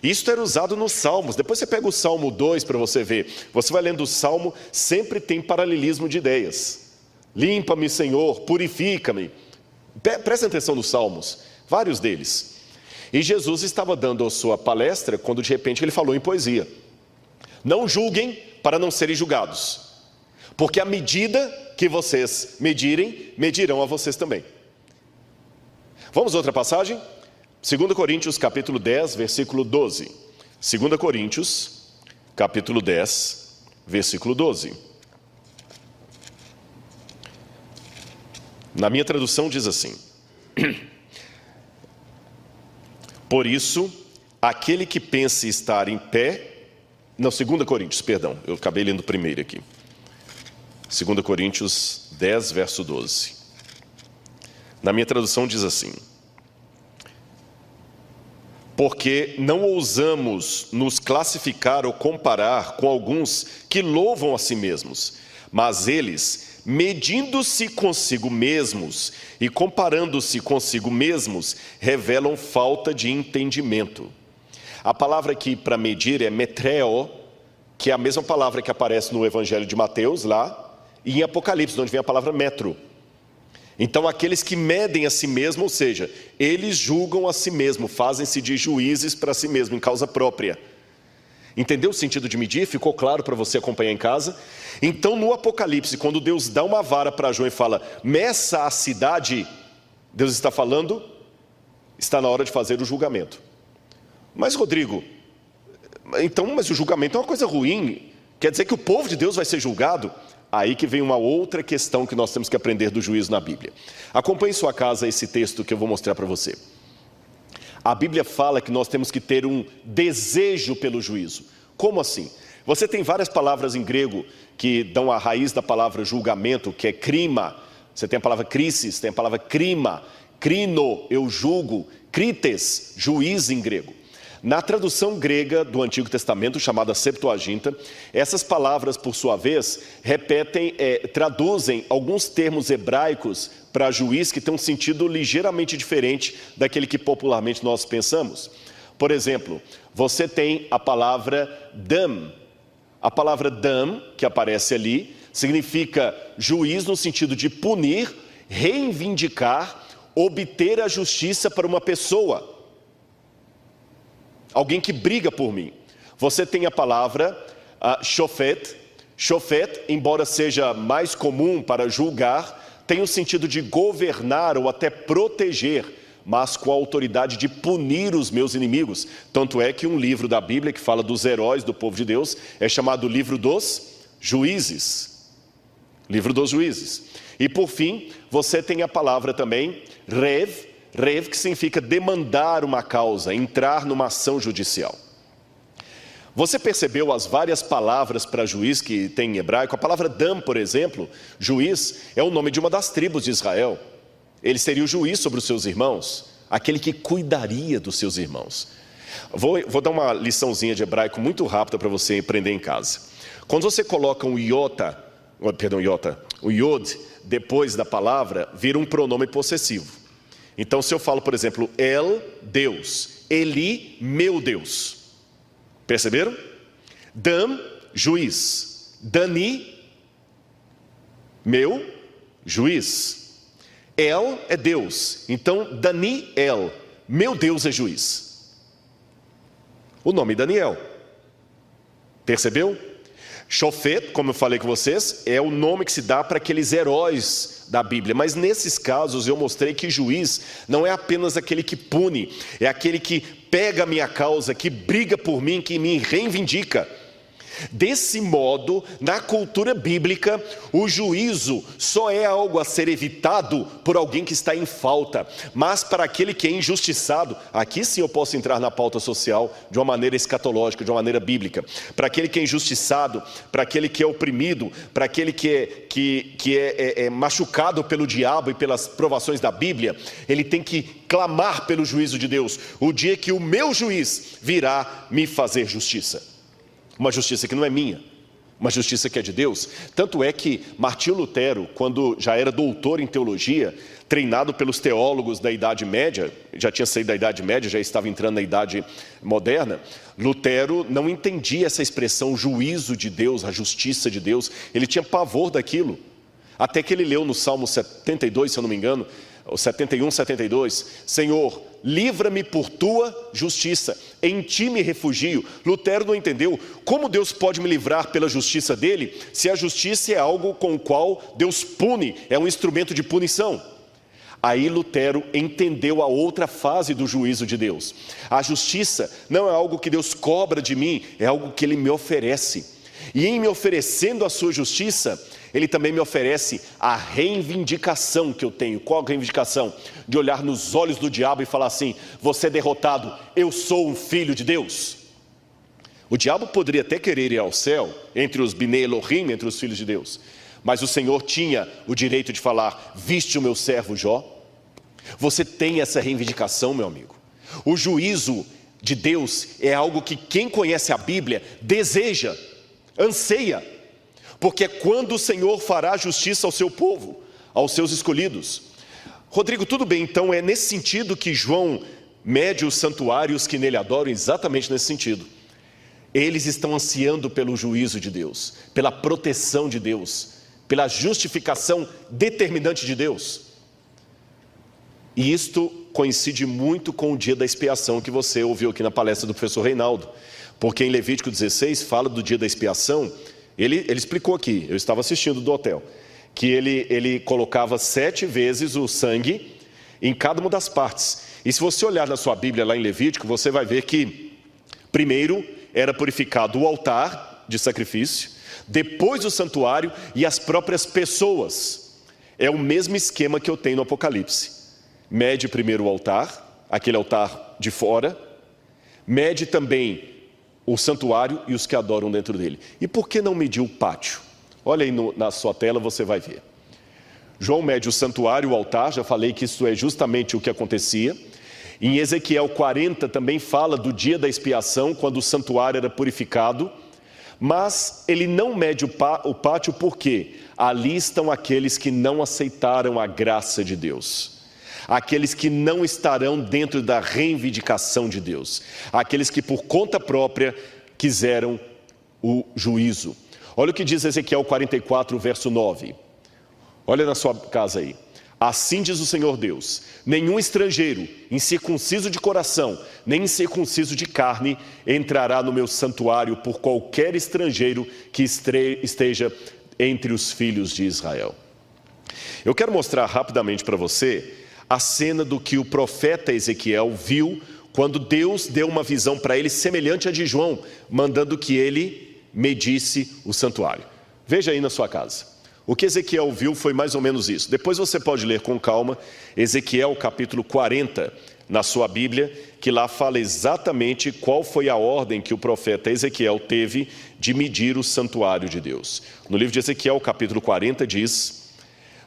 Isso era usado nos Salmos. Depois você pega o Salmo 2 para você ver. Você vai lendo o Salmo, sempre tem paralelismo de ideias. Limpa-me, Senhor, purifica-me. Prestem atenção nos Salmos, vários deles. E Jesus estava dando a sua palestra quando de repente ele falou em poesia. Não julguem para não serem julgados. Porque a medida que vocês medirem, medirão a vocês também. Vamos a outra passagem? 2 Coríntios, capítulo 10, versículo 12. 2 Coríntios, capítulo 10, versículo 12. Na minha tradução diz assim: por isso, aquele que pense estar em pé... Não, 2 Coríntios, perdão, eu acabei lendo primeiro aqui. 2 Coríntios 10, verso 12. Na minha tradução diz assim: porque não ousamos nos classificar ou comparar com alguns que louvam a si mesmos, mas eles, medindo-se consigo mesmos e comparando-se consigo mesmos, revelam falta de entendimento. A palavra aqui para medir é metreo, que é a mesma palavra que aparece no Evangelho de Mateus lá, e em Apocalipse, onde vem a palavra metro. Então aqueles que medem a si mesmo, ou seja, eles julgam a si mesmo, fazem-se de juízes para si mesmo, em causa própria. Entendeu o sentido de medir? Ficou claro para você acompanhar em casa? Então no Apocalipse, quando Deus dá uma vara para João e fala, meça a cidade, Deus está falando, está na hora de fazer o julgamento. Mas Rodrigo, mas o julgamento é uma coisa ruim, quer dizer que o povo de Deus vai ser julgado? Aí que vem uma outra questão que nós temos que aprender do juízo na Bíblia. Acompanhe em sua casa esse texto que eu vou mostrar para você. A Bíblia fala que nós temos que ter um desejo pelo juízo. Como assim? Você tem várias palavras em grego que dão a raiz da palavra julgamento, que é crima. Você tem a palavra crisis, tem a palavra crima, crino, eu julgo, krites, juiz em grego. Na tradução grega do Antigo Testamento, chamada Septuaginta, essas palavras, por sua vez, traduzem alguns termos hebraicos para juiz que têm um sentido ligeiramente diferente daquele que popularmente nós pensamos. Por exemplo, você tem a palavra dam. A palavra dam, que aparece ali, significa juiz no sentido de punir, reivindicar, obter a justiça para uma pessoa. Alguém que briga por mim. Você tem a palavra shofet. Shofet, embora seja mais comum para julgar, tem o sentido de governar ou até proteger, mas com a autoridade de punir os meus inimigos. Tanto é que um livro da Bíblia que fala dos heróis do povo de Deus é chamado Livro dos Juízes. Livro dos Juízes. E por fim, você tem a palavra também rev, que significa demandar uma causa, entrar numa ação judicial. Você percebeu as várias palavras para juiz que tem em hebraico? A palavra dam, por exemplo, juiz, é o nome de uma das tribos de Israel. Ele seria o juiz sobre os seus irmãos, aquele que cuidaria dos seus irmãos. Vou dar uma liçãozinha de hebraico muito rápida para você aprender em casa. Quando você coloca um o iod, depois da palavra, vira um pronome possessivo. Então, se eu falo, por exemplo, El, Deus, Eli, meu Deus. Perceberam? Dam, juiz. Dani, meu, juiz. El é Deus. Então, Dani, El, meu Deus é juiz. O nome Daniel. Percebeu? Shofet, como eu falei com vocês, é o nome que se dá para aqueles heróis da Bíblia. Mas nesses casos eu mostrei que juiz não é apenas aquele que pune, é aquele que pega a minha causa, que briga por mim, que me reivindica. Desse modo, na cultura bíblica, o juízo só é algo a ser evitado por alguém que está em falta, mas para aquele que é injustiçado, aqui sim eu posso entrar na pauta social de uma maneira escatológica, de uma maneira bíblica, para aquele que é injustiçado, para aquele que é oprimido, para aquele que é machucado pelo diabo e pelas provações da Bíblia, ele tem que clamar pelo juízo de Deus, o dia que o meu juiz virá me fazer justiça. Uma justiça que não é minha, uma justiça que é de Deus. Tanto é que Martinho Lutero, quando já era doutor em teologia, treinado pelos teólogos da Idade Média, já tinha saído da Idade Média, já estava entrando na Idade Moderna, Lutero não entendia essa expressão juízo de Deus, a justiça de Deus, ele tinha pavor daquilo. Até que ele leu no Salmo 72, se eu não me engano, o 71, 72, Senhor, livra-me por tua justiça, em ti me refugio. Lutero não entendeu como Deus pode me livrar pela justiça dele, se a justiça é algo com o qual Deus pune, é um instrumento de punição. Aí Lutero entendeu a outra fase do juízo de Deus. A justiça não é algo que Deus cobra de mim, é algo que Ele me oferece. E em me oferecendo a sua justiça, Ele também me oferece a reivindicação que eu tenho. Qual a reivindicação? De olhar nos olhos do diabo e falar assim, você é derrotado, eu sou um filho de Deus. O diabo poderia até querer ir ao céu, entre os Bnei Elohim, entre os filhos de Deus. Mas o Senhor tinha o direito de falar, viste o meu servo Jó? Você tem essa reivindicação, meu amigo. O juízo de Deus é algo que quem conhece a Bíblia deseja, anseia. Porque é quando o Senhor fará justiça ao seu povo, aos seus escolhidos. Rodrigo, tudo bem, então é nesse sentido que João mede os santuários que nele adoram, exatamente nesse sentido. Eles estão ansiando pelo juízo de Deus, pela proteção de Deus, pela justificação determinante de Deus. E isto coincide muito com o dia da expiação que você ouviu aqui na palestra do professor Reinaldo. Porque em Levítico 16 fala do dia da expiação. Ele explicou aqui, eu estava assistindo do hotel, que ele colocava 7 vezes o sangue em cada uma das partes. E se você olhar na sua Bíblia lá em Levítico, você vai ver que primeiro era purificado o altar de sacrifício, depois o santuário e as próprias pessoas. É o mesmo esquema que eu tenho no Apocalipse. Mede primeiro o altar, aquele altar de fora, mede também o santuário e os que adoram dentro dele. E por que não medir o pátio? Olha aí na sua tela, você vai ver. João mede o santuário e o altar, já falei que isso é justamente o que acontecia. Em Ezequiel 40 também fala do dia da expiação, quando o santuário era purificado, mas ele não mede o pátio porque ali estão aqueles que não aceitaram a graça de Deus, aqueles que não estarão dentro da reivindicação de Deus, aqueles que por conta própria quiseram o juízo. Olha o que diz Ezequiel 44, verso 9. Olha na sua casa aí. Assim diz o Senhor Deus: nenhum estrangeiro, incircunciso de coração, nem incircunciso de carne, entrará no meu santuário por qualquer estrangeiro que esteja entre os filhos de Israel. Eu quero mostrar rapidamente para você a cena do que o profeta Ezequiel viu quando Deus deu uma visão para ele semelhante à de João, mandando que ele medisse o santuário. Veja aí na sua casa. O que Ezequiel viu foi mais ou menos isso. Depois você pode ler com calma Ezequiel capítulo 40 na sua Bíblia, que lá fala exatamente qual foi a ordem que o profeta Ezequiel teve de medir o santuário de Deus. No livro de Ezequiel capítulo 40 diz: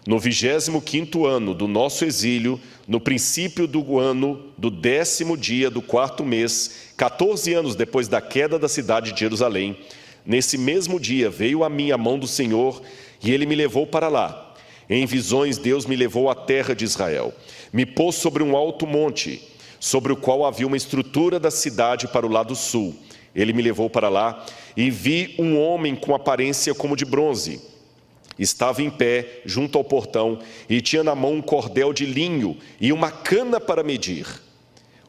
no 25º ano do nosso exílio, no princípio do ano do 10º dia do 4º mês, 14 anos depois da queda da cidade de Jerusalém, nesse mesmo dia veio a mim a mão do Senhor e ele me levou para lá. Em visões Deus me levou à terra de Israel, me pôs sobre um alto monte, sobre o qual havia uma estrutura da cidade para o lado sul. Ele me levou para lá e vi um homem com aparência como de bronze. Estava em pé junto ao portão e tinha na mão um cordel de linho e uma cana para medir.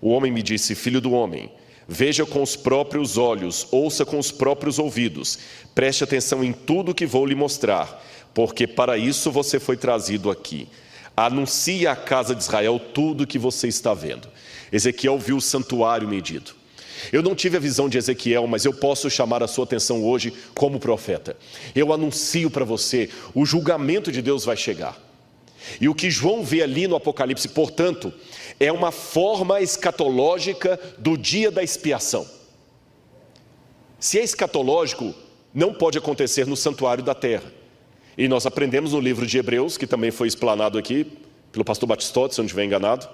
O homem me disse: filho do homem, veja com os próprios olhos, ouça com os próprios ouvidos, preste atenção em tudo que vou lhe mostrar, porque para isso você foi trazido aqui. Anuncie à casa de Israel tudo o que você está vendo. Ezequiel viu o santuário medido. Eu não tive a visão de Ezequiel, mas eu posso chamar a sua atenção hoje como profeta. Eu anuncio para você, o julgamento de Deus vai chegar. E o que João vê ali no Apocalipse, portanto, é uma forma escatológica do dia da expiação. Se é escatológico, não pode acontecer no santuário da terra. E nós aprendemos no livro de Hebreus, que também foi explanado aqui pelo pastor Batistotti, se eu não estiver enganado,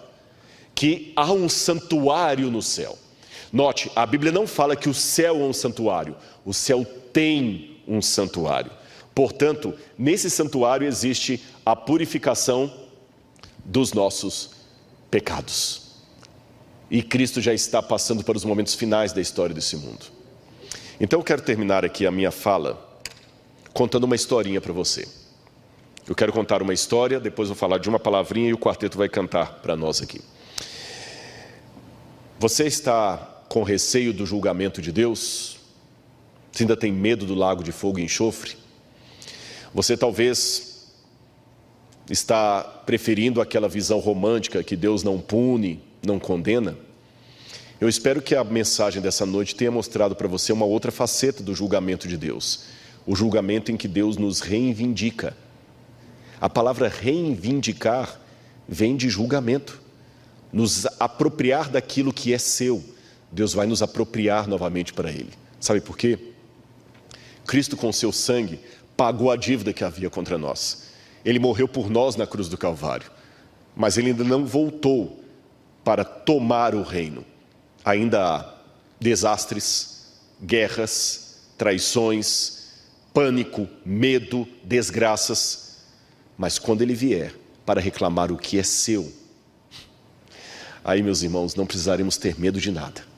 que há um santuário no céu. Note, a Bíblia não fala que o céu é um santuário, o céu tem um santuário. Portanto, nesse santuário existe a purificação dos nossos pecados. E Cristo já está passando para os momentos finais da história desse mundo. Então eu quero terminar aqui a minha fala contando uma historinha para você. Eu quero contar uma história, depois vou falar de uma palavrinha e o quarteto vai cantar para nós aqui. Você está com receio do julgamento de Deus? Você ainda tem medo do lago de fogo e enxofre? Você talvez está preferindo aquela visão romântica que Deus não pune, não condena? Eu espero que a mensagem dessa noite tenha mostrado para você uma outra faceta do julgamento de Deus. O julgamento em que Deus nos reivindica. A palavra reivindicar vem de julgamento. Nos apropriar daquilo que é seu. Deus vai nos apropriar novamente para Ele. Sabe por quê? Cristo com seu sangue pagou a dívida que havia contra nós. Ele morreu por nós na cruz do Calvário. Mas Ele ainda não voltou para tomar o reino. Ainda há desastres, guerras, traições, pânico, medo, desgraças. Mas quando Ele vier para reclamar o que é seu, aí, meus irmãos, não precisaremos ter medo de nada.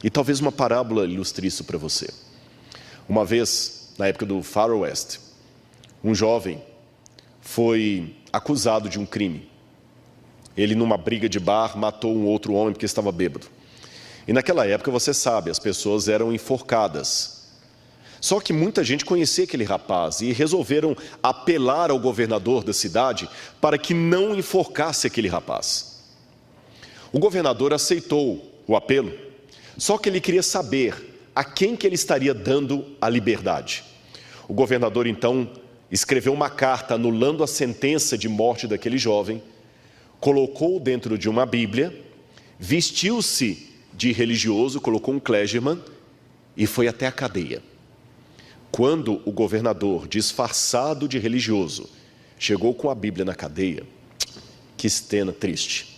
E talvez uma parábola ilustre isso para você. Uma vez, na época do Far West, um jovem foi acusado de um crime. Ele, numa briga de bar, matou um outro homem porque estava bêbado. E naquela época, você sabe, as pessoas eram enforcadas. Só que muita gente conhecia aquele rapaz e resolveram apelar ao governador da cidade para que não enforcasse aquele rapaz. O governador aceitou o apelo, só que ele queria saber a quem que ele estaria dando a liberdade. O governador, então, escreveu uma carta anulando a sentença de morte daquele jovem, colocou dentro de uma Bíblia, vestiu-se de religioso, colocou um clergyman e foi até a cadeia. Quando o governador, disfarçado de religioso, chegou com a Bíblia na cadeia, que cena triste.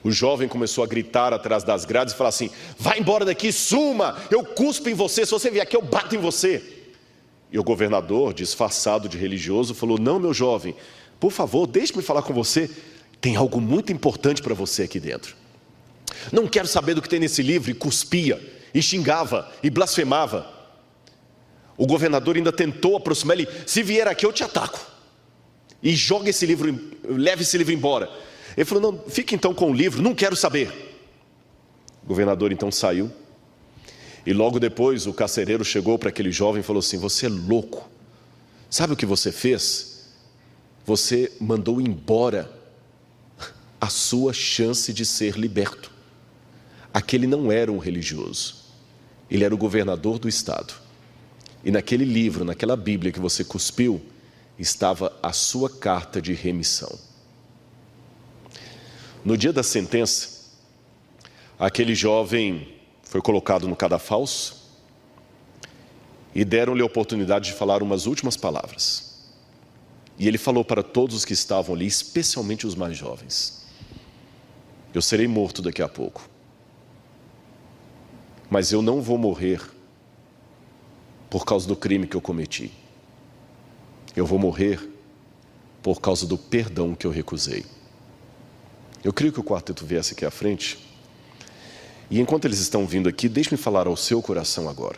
O jovem começou a gritar atrás das grades e falar assim: vai embora daqui, suma, eu cuspo em você, se você vier aqui eu bato em você. E o governador, disfarçado de religioso, falou: não, meu jovem, por favor, deixe-me falar com você, tem algo muito importante para você aqui dentro. Não quero saber do que tem nesse livro. E cuspia, e xingava, e blasfemava. O governador ainda tentou aproximar ele: se vier aqui eu te ataco, e joga esse livro, leve esse livro embora. Ele falou: não, fique então com o livro, não quero saber. O governador então saiu. E logo depois o carcereiro chegou para aquele jovem e falou assim: você é louco, sabe o que você fez? Você mandou embora a sua chance de ser liberto. Aquele não era um religioso, ele era o governador do estado. E naquele livro, naquela Bíblia que você cuspiu, estava a sua carta de remissão. No dia da sentença, aquele jovem foi colocado no cadafalso e deram-lhe a oportunidade de falar umas últimas palavras. E ele falou para todos os que estavam ali, especialmente os mais jovens: eu serei morto daqui a pouco, mas eu não vou morrer por causa do crime que eu cometi. Eu vou morrer por causa do perdão que eu recusei. Eu queria que o quarteto viesse aqui à frente. E enquanto eles estão vindo aqui, deixe-me falar ao seu coração agora.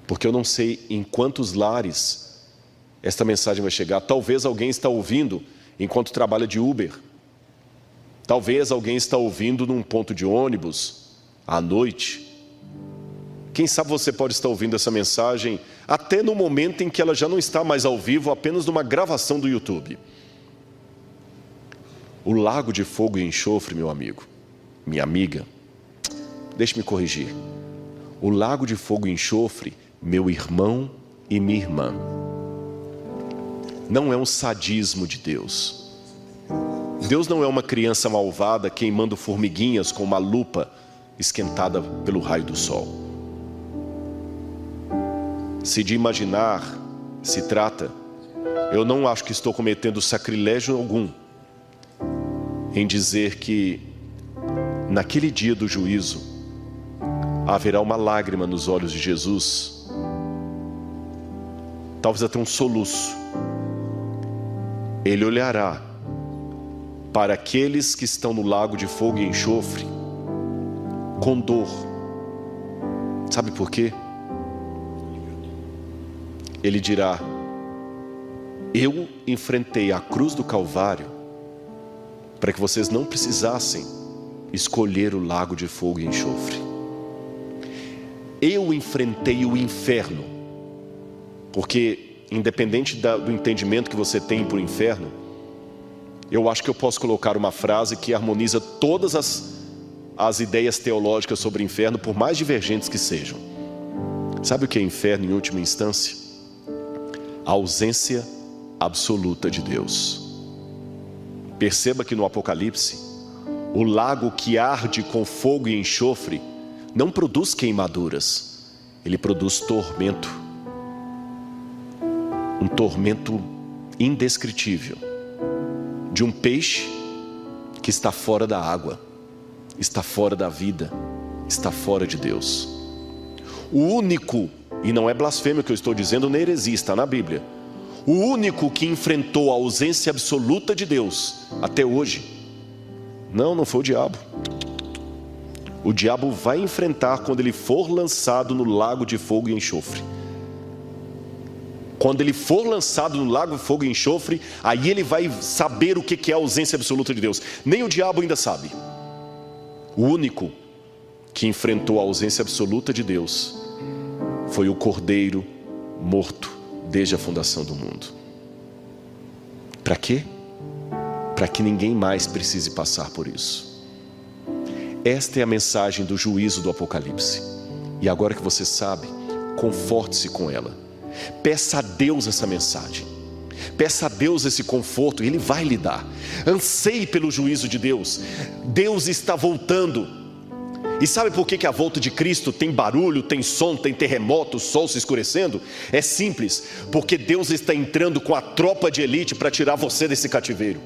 Porque eu não sei em quantos lares esta mensagem vai chegar. Talvez alguém está ouvindo enquanto trabalha de Uber. Talvez alguém está ouvindo num ponto de ônibus, à noite. Quem sabe você pode estar ouvindo essa mensagem até no momento em que ela já não está mais ao vivo, apenas numa gravação do YouTube. O lago de fogo e enxofre, meu amigo, minha amiga, deixe-me corrigir. O lago de fogo e enxofre, meu irmão e minha irmã, não é um sadismo de Deus. Deus não é uma criança malvada queimando formiguinhas com uma lupa esquentada pelo raio do sol. Se de imaginar se trata, eu não acho que estou cometendo sacrilégio algum em dizer que naquele dia do juízo haverá uma lágrima nos olhos de Jesus, talvez até um soluço. Ele olhará para aqueles que estão no lago de fogo e enxofre com dor. Sabe por quê? Ele dirá: eu enfrentei a cruz do Calvário para que vocês não precisassem escolher o lago de fogo e enxofre. Eu enfrentei o inferno, porque independente do entendimento que você tem por inferno, eu acho que eu posso colocar uma frase que harmoniza todas as ideias teológicas sobre o inferno, por mais divergentes que sejam. Sabe o que é inferno em última instância? A ausência absoluta de Deus. Perceba que no Apocalipse, o lago que arde com fogo e enxofre não produz queimaduras, ele produz tormento. Um tormento indescritível, de um peixe que está fora da água, está fora da vida, está fora de Deus. O único, e não é blasfêmia que eu estou dizendo, nem heresia, está na Bíblia, o único que enfrentou a ausência absoluta de Deus até hoje, não foi o diabo. O diabo vai enfrentar quando ele for lançado no lago de fogo e enxofre. Quando ele for lançado no lago de fogo e enxofre, aí ele vai saber o que é a ausência absoluta de Deus. Nem o diabo ainda sabe. O único que enfrentou a ausência absoluta de Deus foi o Cordeiro morto desde a fundação do mundo. Para quê? Para que ninguém mais precise passar por isso. Esta é a mensagem do juízo do Apocalipse. E agora que você sabe, conforte-se com ela. Peça a Deus essa mensagem. Peça a Deus esse conforto, e Ele vai lhe dar. Anseie pelo juízo de Deus. Deus está voltando. E sabe por que a volta de Cristo tem barulho, tem som, tem terremoto, o sol se escurecendo? É simples, porque Deus está entrando com a tropa de elite para tirar você desse cativeiro.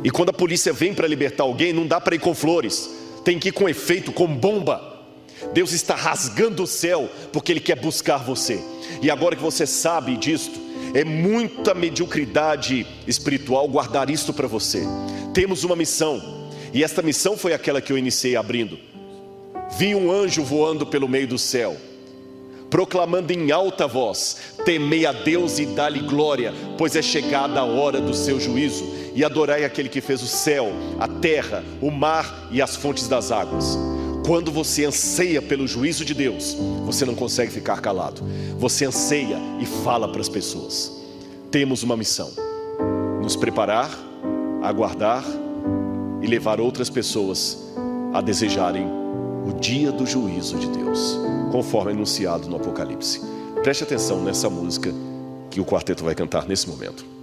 E quando a polícia vem para libertar alguém, não dá para ir com flores, tem que ir com efeito, com bomba. Deus está rasgando o céu, porque Ele quer buscar você. E agora que você sabe disto, é muita mediocridade espiritual guardar isto para você. Temos uma missão, e esta missão foi aquela que eu iniciei abrindo. Vi um anjo voando pelo meio do céu, proclamando em alta voz: temei a Deus e dá-lhe glória, pois é chegada a hora do seu juízo, e adorai aquele que fez o céu, a terra, o mar e as fontes das águas. Quando você anseia pelo juízo de Deus, você não consegue ficar calado. Você anseia e fala para as pessoas. Temos uma missão: nos preparar, aguardar e levar outras pessoas a desejarem o dia do juízo de Deus, conforme anunciado no Apocalipse. Preste atenção nessa música que o quarteto vai cantar nesse momento.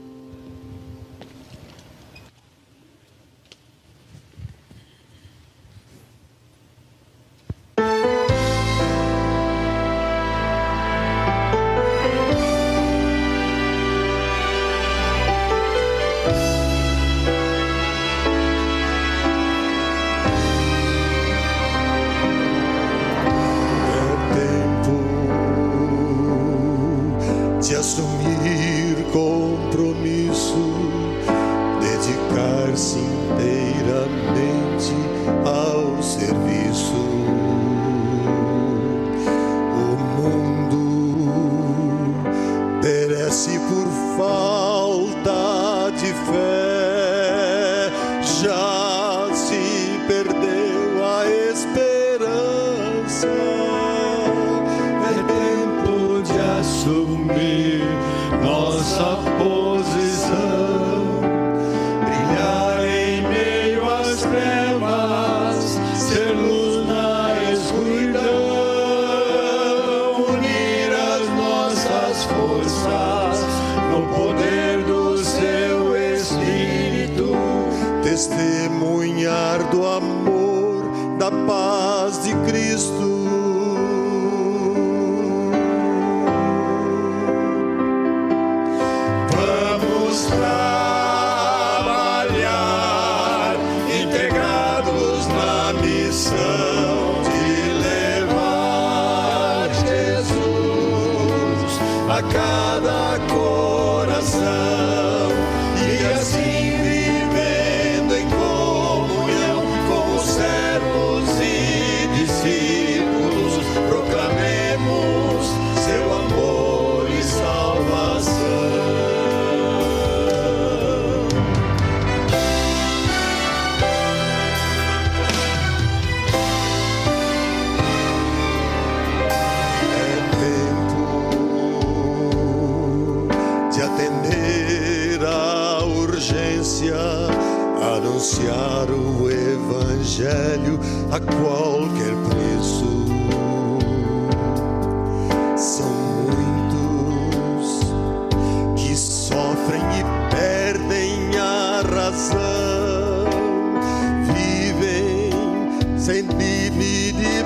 De assumir compromisso, dedicar-se inteiramente ao serviço. O mundo perece por falta de fé, já se perdeu a esperança. É tempo de assumir nossa posição, brilhar em meio às trevas, ser luz na escuridão, unir as nossas forças no poder do seu Espírito, testemunhar do amor, da paz de Cristo. Trabalhar integrados na missão de levar Jesus a cada coração, e assim vivendo em comunhão com os servos e discípulos, proclamemos seu amor e salvação. Anunciar o Evangelho a qualquer preço. São muitos que sofrem e perdem a razão, vivem sem limite de